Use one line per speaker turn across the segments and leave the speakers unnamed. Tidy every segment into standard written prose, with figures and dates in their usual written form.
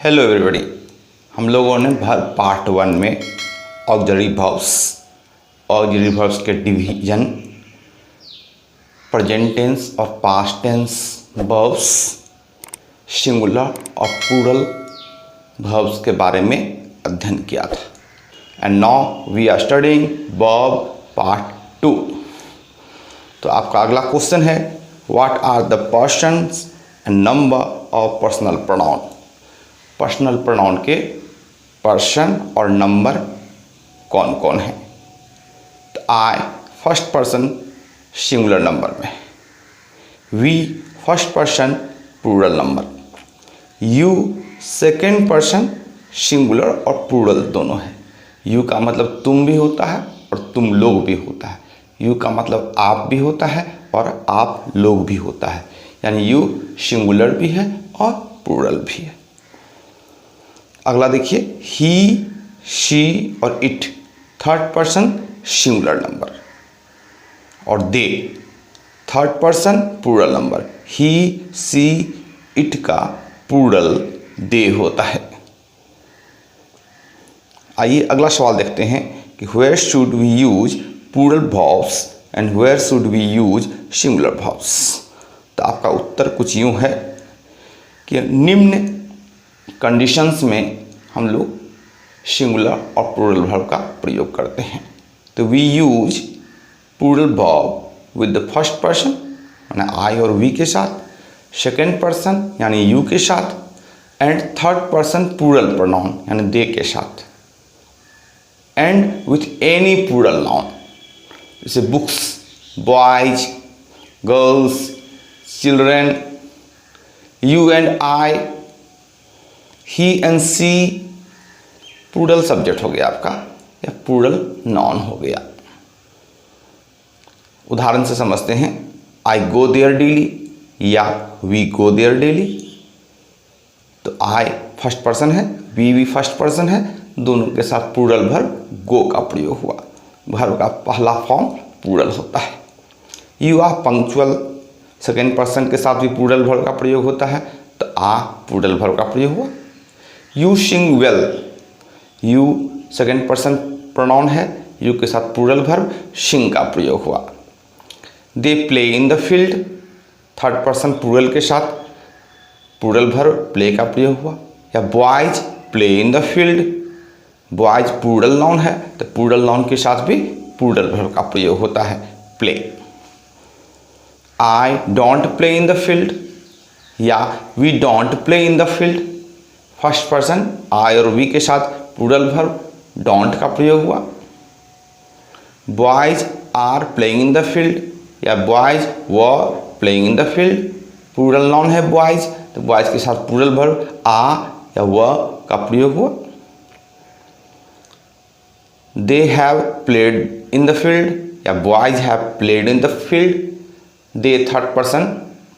Hello everybody. हम लोगों ने पार्ट 1 में ऑक्सिलरी वर्ब्स के डिवीजन, प्रेजेंट टेंस और पास्ट टेंस वर्ब्स, सिंगुलर और प्लूरल वर्ब्स के बारे में अध्ययन किया था। And now we are studying verb part 2। तो आपका अगला क्वेश्चन है, what are the persons and number of personal pronoun. Personal pronoun के पर्सन और नंबर कौन कौन है। तो I first person singular number में, we first person plural number, you second person singular और प्लूरल दोनों है। यू का मतलब तुम भी होता है और तुम लोग भी होता है। यू का मतलब आप भी होता है और आप लोग भी होता है, यानी यू सिंगुलर भी है और प्लूरल भी है। अगला देखिए, ही, शी और it third person singular number, और they third person plural number. He, she, it का प्लूरल दे होता है। आइए अगला सवाल देखते हैं कि where should we use plural verbs and where should we use singular verbs. तो आपका उत्तर कुछ यूँ है कि निम्न कंडीशंस में हम लोग सिंगुलर और प्लूरल वर्ब का प्रयोग करते हैं। तो we use plural verb with the first person यानी आई और वी के साथ, सेकेंड पर्सन यानी यू के साथ, and third person plural pronoun यानी दे के साथ, and with any plural noun जैसे books, boys, girls, children, you and I, he and she plural subject हो गया आपका या प्लूरल नाउन हो गया। उदाहरण से समझते हैं, आई गो देयर डेली या वी गो देयर डेली। तो आई फर्स्ट पर्सन है, वी भी फर्स्ट पर्सन है, दोनों के साथ प्लूरल वर्ब गो का प्रयोग हुआ। वर्ब का पहला फॉर्म प्लूरल होता है। You are punctual, second person के साथ भी प्लूरल वर्ब का प्रयोग होता है, तो आ प्लूरल वर्ब का प्रयोग हुआ। You sing well, you second person pronoun है, यू के साथ प्लूरल वर्ब सिंग का प्रयोग हुआ। They play in the field, third person plural के साथ प्लूरल वर्ब प्ले का प्रयोग हुआ। या boys play in the field, boys plural noun है तो प्लूरल नाउन के साथ भी प्लूरल वर्ब का प्रयोग होता है, play. I don't play in the field या we don't play in the field, first person I और वी के साथ प्लूरल वर्ब डोंट का प्रयोग हुआ। Boys are playing in the field या boys were playing in the field, plural noun है boys तो बॉयज के साथ प्लूरल वर्ब आ या व का प्रयोग हुआ। They have played in the field या boys have played in the field, they third person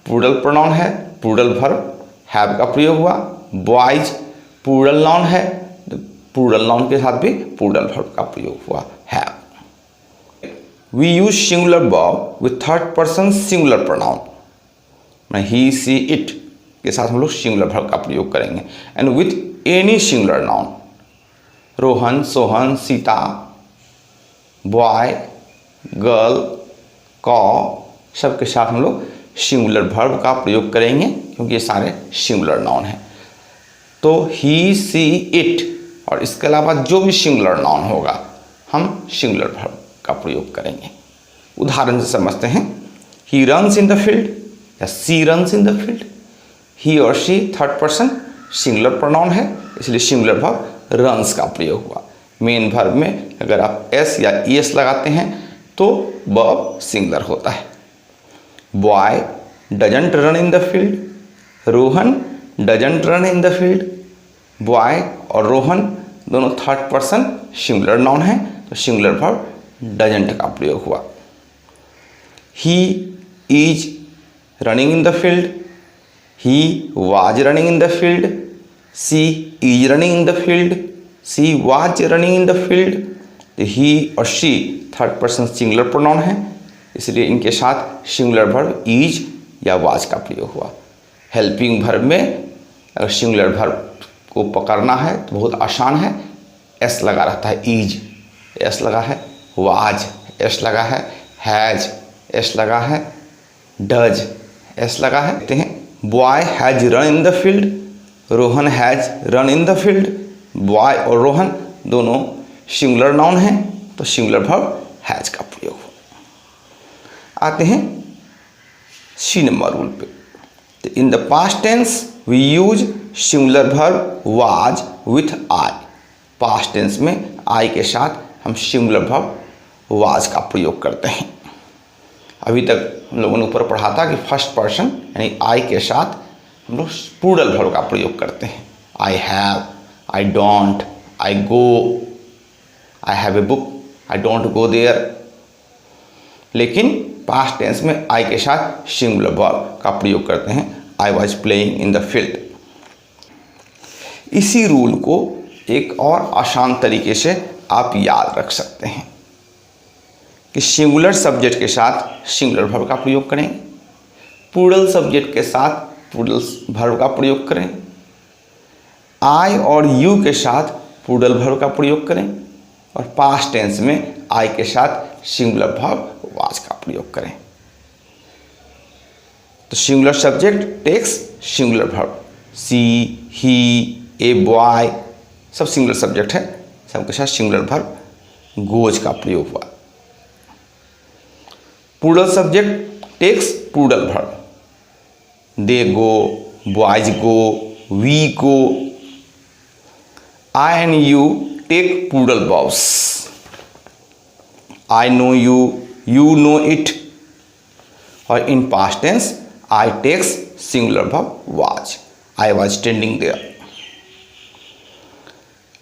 plural pronoun है, प्लूरल वर्ब हैव का प्रयोग हुआ। बॉयज प्लूरल नाउन है तो प्लूरल नाउन के साथ भी प्लूरल वर्ब का प्रयोग हुआ, have. We use singular verb with third person singular pronoun, मैं ही, सी, इट के साथ हम लोग सिंगुलर वर्ब का प्रयोग करेंगे। And with any singular noun, Rohan, Sohan, Sita, boy, girl, कौ, सबके साथ हम लोग सिंगुलर वर्ब का प्रयोग करेंगे क्योंकि ये सारे सिंगुलर नाउन हैं। तो ही, सी, इट और इसके अलावा जो भी सिंगुलर नाउन होगा हम सिंगुलर वर्ब का प्रयोग करेंगे। उदाहरण से समझते हैं, he runs in the field या सी रन्स इन द फील्ड। ही और सी थर्ड पर्सन सिंगुलर प्रोनाउन है इसलिए सिंगुलर वर्ब रन्स का प्रयोग हुआ। मेन वर्ब में अगर आप एस या ईएस लगाते हैं तो वर्ब सिंगुलर होता है। Boy doesn't run in the field, Rohan doesn't run in the field. Boy और रोहन दोनों थर्ड पर्सन सिंगुलर नाउन है तो सिंगुलर वर्ब डजंट का प्रयोग हुआ। He is running in the field, he was running in the field. She is running in the field, she was running in the field. तो he और she third person singular pronoun है इसलिए इनके साथ singular verb is या was का प्रयोग हुआ। हेल्पिंग वर्ब में अगर सिंगुलर वर्ब को पकड़ना है तो बहुत आसान है। एस लगा रहता है, ईज एस लगा है, वाज एस लगा है, हैज एस लगा है, डज एस लगा है। देखते हैं boy has run in the field, Rohan has run in the field. Boy और रोहन दोनों सिंगुलर नाउन हैं तो सिंगुलर वर्ब हैज का प्रयोग हो। आते हैं सी नंबर रूल पे। तो in the past tense we use singular verb was with I. Past tense में आई के साथ हम सिंगुलर वर्ब वाज का प्रयोग करते हैं। अभी तक हम लोगों ने ऊपर पढ़ा था कि फर्स्ट पर्सन यानी आई के साथ हम लोग प्लूरल वर्ब का प्रयोग करते हैं। I have, I don't, I go, I have a book, I don't go there. लेकिन पास्ट टेंस में आई के साथ सिंगुलर वर्ब का प्रयोग करते हैं। I was playing in the field. इसी रूल को एक और आसान तरीके से आप याद रख सकते हैं कि सिंगुलर सब्जेक्ट के साथ सिंगुलर वर्ब का प्रयोग करें, प्लूरल सब्जेक्ट के साथ प्लूरल वर्ब का प्रयोग करें, आई और यू के साथ प्लूरल वर्ब का प्रयोग करें और पास्ट टेंस में आई के साथ सिंगुलर वर्ब वाज का प्रयोग करें। तो singular subject takes singular verb, she, he, a boy सब सिंगुलर सब्जेक्ट है, सबके साथ सिंगुलर वर्ब गोज का प्रयोग हुआ। Plural subject takes plural verb, they go, boys go, we go. I and you take plural verbs, I know you, you know it. और in past tense I takes singular verb was, I was standing there.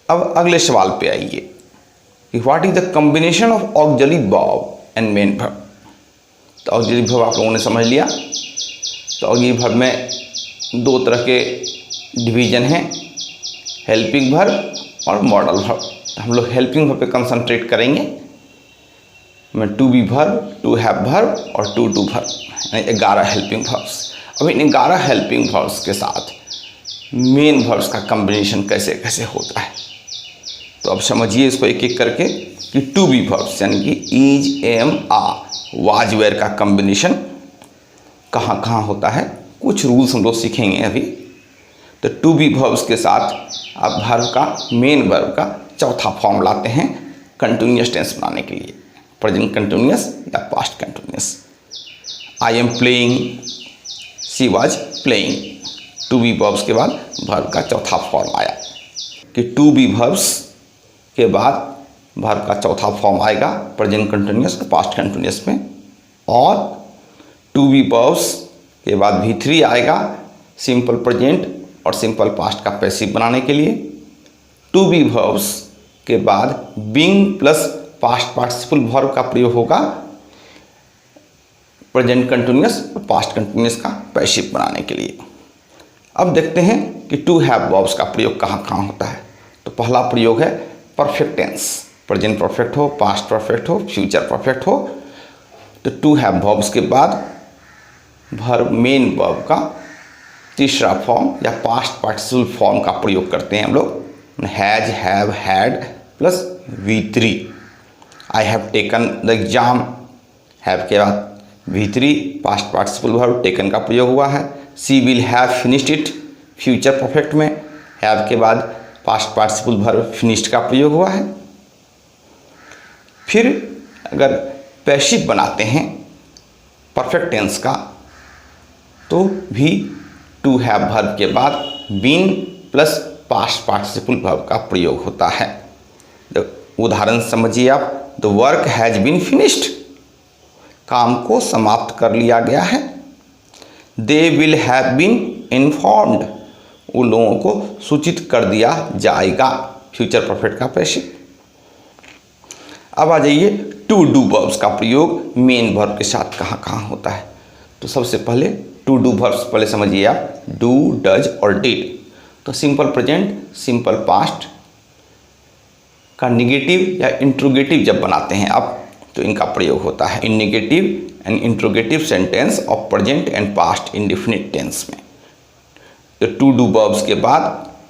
अब अगले सवाल पे आइए कि what is the combination of auxiliary verb and main verb. तो auxiliary verb आप लोगों ने समझ लिया। तो ऑक्सिलरी वर्ब में दो तरह के डिवीजन हैं, हेल्पिंग वर्ब और मॉडल वर्ब। हम लोग हेल्पिंग वर्ब पे कंसंट्रेट करेंगे, में to be verb, to have verb और टू डू वर्ब, यानी 11 हेल्पिंग वर्ब्स। अब इन 11 हेल्पिंग वर्ब्स के साथ मेन वर्ब्स का कॉम्बिनेशन कैसे कैसे होता है। तो अब समझिए इसको एक एक करके कि टू बी वर्ब्स यानी कि is, am, are, was, were का कॉम्बिनेशन कहाँ कहाँ होता है, कुछ रूल्स हम लोग सीखेंगे अभी। तो टू बी वर्ब्स के साथ आप वर्ब का, मेन वर्ब का चौथा फॉर्म लाते हैं कंटिन्यूअस टेंस बनाने के लिए, प्रेजेंट कंटिन्यूअस या past continuous. I am playing, she was playing. To be verbs के बाद वर्ब का चौथा फॉर्म आया कि टू बी वर्ब्स के बाद वर्ब का चौथा फॉर्म आएगा प्रेजेंट कंटिन्यूअस और पास्ट कंटिन्यूअस में। और टू बी वर्ब्स के बाद V3 आएगा सिंपल प्रेजेंट और सिंपल पास्ट का पैसिव बनाने के लिए। टू बी वर्ब्स के बाद being plus past participle verb का प्रयोग होगा प्रेजेंट कंटिन्यूअस और पास्ट कंटिन्यूअस का पैसिव बनाने के लिए। अब देखते हैं कि टू हैव वर्ब्स का प्रयोग कहाँ कहाँ होता है। तो पहला प्रयोग है परफेक्ट टेंस, प्रेजेंट परफेक्ट हो, पास्ट परफेक्ट हो, फ्यूचर परफेक्ट हो। तो टू हैव वर्ब्स के बाद वर्ब, मेन वर्ब का तीसरा फॉर्म या पास्ट पार्टिसिपल फॉर्म का प्रयोग करते हैं हम लोग, has, have, had plus V3। I have taken the exam, have के बाद V3 past participle verb taken का प्रयोग हुआ है। She will have finished it, future perfect में हैव के बाद पास्ट पार्टिसिपल वर्ब फिनिश्ड का प्रयोग हुआ है। फिर अगर पैसिव बनाते हैं परफेक्ट टेंस का तो भी टू हैव वर्ब के बाद been plus past participle verb का प्रयोग होता है। उदाहरण समझिए आप, the work has been finished, काम को समाप्त कर लिया गया है। They will have been informed, उन लोगों को सूचित कर दिया जाएगा, फ्यूचर परफेक्ट का पैसिव। अब आ जाइए टू डू वर्ब्स का प्रयोग मेन वर्ब के साथ कहाँ कहाँ होता है। तो सबसे पहले टू डू वर्ब्स पहले समझिए आप, डू, डज और डिड। तो सिंपल प्रेजेंट, सिंपल पास्ट का निगेटिव या इंट्रोगेटिव जब बनाते हैं आप तो इनका प्रयोग होता है in negative and interrogative sentence of present and past indefinite tense में। तो टू डू वर्ब्स के बाद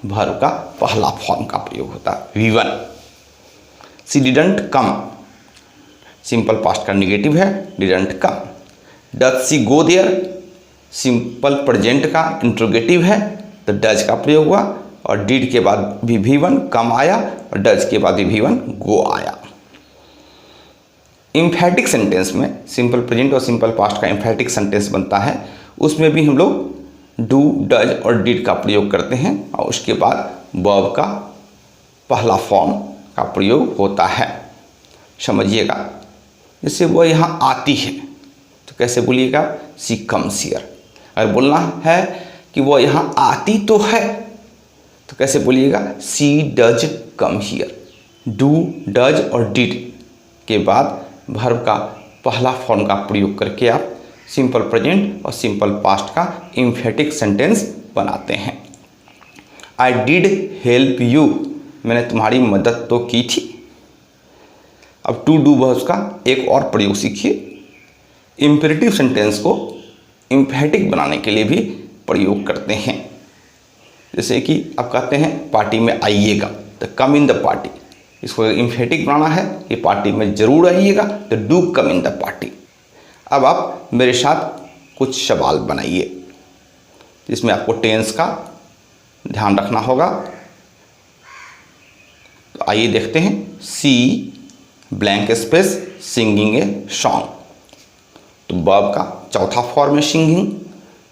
वर्ब का पहला फॉर्म का प्रयोग होता है V1। She didn't come, simple past का निगेटिव है didn't come. Does she go there, simple present का इंट्रोगेटिव है तो डज का प्रयोग हुआ, और डिड के बाद भी V1 कम आया और डज के बाद भी V1 गो आया। इम्फेटिक सेंटेंस में सिंपल प्रेजेंट और सिंपल पास्ट का इम्फेटिक सेंटेंस बनता है, उसमें भी हम लोग डू, डज और डिड का प्रयोग करते हैं और उसके बाद वर्ब का पहला फॉर्म का प्रयोग होता है। समझिएगा, जैसे वो यहाँ आती है तो कैसे बोलिएगा, शी कम्स हियर। अगर बोलना है कि वो यहाँ आती तो है तो कैसे बोलिएगा, she does come here. Do, does और डिड के बाद वर्ब का पहला फॉर्म का प्रयोग करके आप सिंपल प्रेजेंट और सिंपल पास्ट का इम्फेटिक सेंटेंस बनाते हैं। आई डिड हेल्प यू, मैंने तुम्हारी मदद तो की थी। अब टू डू वर्ब्स का एक और प्रयोग सीखिए। इम्पेरेटिव सेंटेंस को इम्फेटिक बनाने के लिए भी प्रयोग करते हैं। जैसे कि आप कहते हैं पार्टी में आइएगा तो कम इन द पार्टी, इसको इम्फेटिक बनाना है कि पार्टी में ज़रूर आइएगा तो do come in the party. अब आप मेरे साथ कुछ सवाल बनाइए जिसमें आपको टेंस का ध्यान रखना होगा। तो आइए देखते हैं। She blank space singing a song, तो वर्ब का चौथा फॉर्म है सिंगिंग,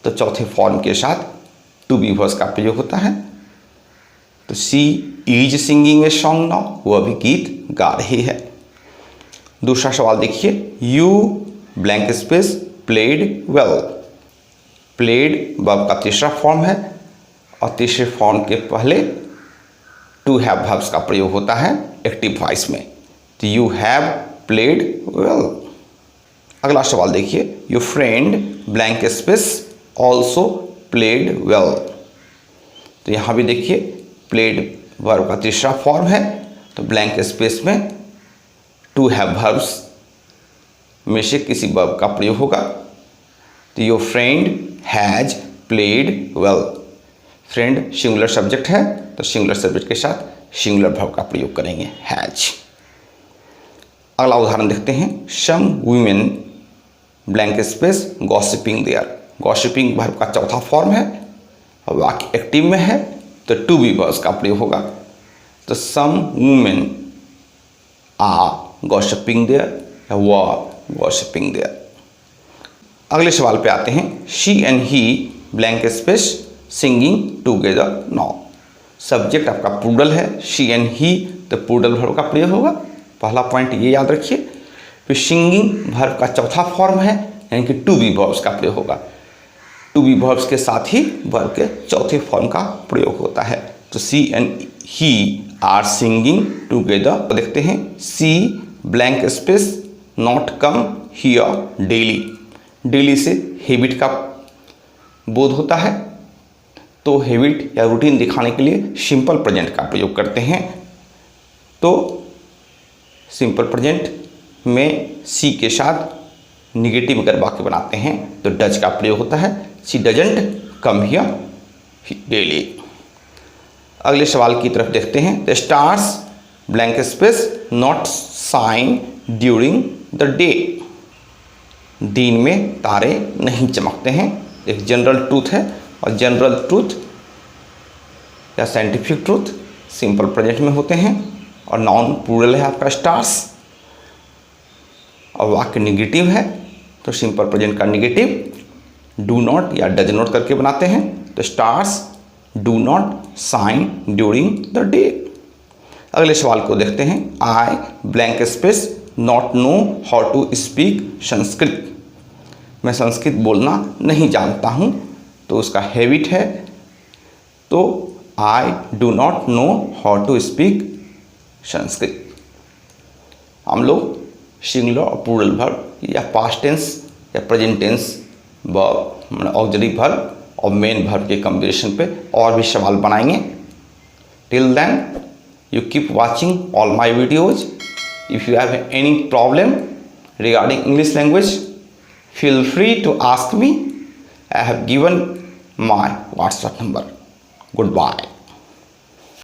तो चौथे फॉर्म के साथ टू बी वर्ब्स का प्रयोग होता है। तो she is singing a song now, वो अभी गीत गा रही है। दूसरा सवाल देखिए, you blank space played well. Played verb का तीसरा फॉर्म है और तीसरे फॉर्म के पहले टू हैव वर्ब्स का प्रयोग होता है एक्टिव वॉइस में। तो यू हैव प्लेड वेल। अगला सवाल देखिए, your friend blank space also played well. तो यहाँ भी देखिए प्लेड वर्ब का तीसरा फॉर्म है, तो ब्लैंक स्पेस में टू हैव वर्ब्स में से किसी वर्ब का प्रयोग होगा। तो your friend has played well. Friend singular subject है तो सिंगुलर सब्जेक्ट के साथ सिंगुलर वर्ब का प्रयोग करेंगे, हैज। अगला उदाहरण देखते हैं, some women blank space gossiping there. Gossiping verb का चौथा फॉर्म है और वाक्य एक्टिव में है तो टू बी वर्ब्स का प्रयोग होगा। तो some women are gossiping there या वर गॉसिपिंग देयर। अगले सवाल पे आते हैं, she and he blank space singing together now. Subject आपका प्लूरल है, शी एंड ही, तो प्लूरल वर्ब का प्रयोग होगा। पहला पॉइंट ये याद रखिए। फिर सिंगिंग वर्ब का चौथा फॉर्म है यानी कि टू बी वर्ब्स का प्रयोग होगा। टू बी वर्ब्स के साथ ही वर्ब के चौथे फॉर्म का प्रयोग होता है। तो she and he are singing together. तो देखते हैं, she blank space not come here daily. Daily से हैबिट का बोध होता है, तो हैबिट या रूटीन दिखाने के लिए सिंपल प्रेजेंट का प्रयोग करते हैं। तो सिंपल प्रेजेंट में सी के साथ निगेटिव अगर वाक्य बनाते हैं तो डज का प्रयोग होता है, she doesn't come here daily. अगले सवाल की तरफ देखते हैं, the stars blank space not shine during the day. दिन में तारे नहीं चमकते हैं, एक जनरल ट्रूथ है और जनरल ट्रूथ या साइंटिफिक ट्रूथ सिंपल प्रेजेंट में होते हैं और नाउन प्लूरल है आपका स्टार्स और वाक्य निगेटिव है तो सिंपल प्रेजेंट का निगेटिव डू नॉट या डज नॉट करके बनाते हैं। तो stars do not shine during the day. अगले सवाल को देखते हैं, I blank space not know how to speak Sanskrit. मैं संस्कृत बोलना नहीं जानता हूँ, तो उसका हैबिट है, तो I do not know how to speak Sanskrit. हम लोग सिंगुलर और प्लूरल वर्ब या पास्ट टेंस या प्रेजेंट टेंस वर्ब मतलब ऑक्सिलरी वर्ब और मेन वर्ब के कॉम्बिनेशन पे और भी सवाल बनाएंगे। Till then you keep watching all my videos. If you have any problem regarding English language, feel free to ask me. I have given my WhatsApp number. Goodbye.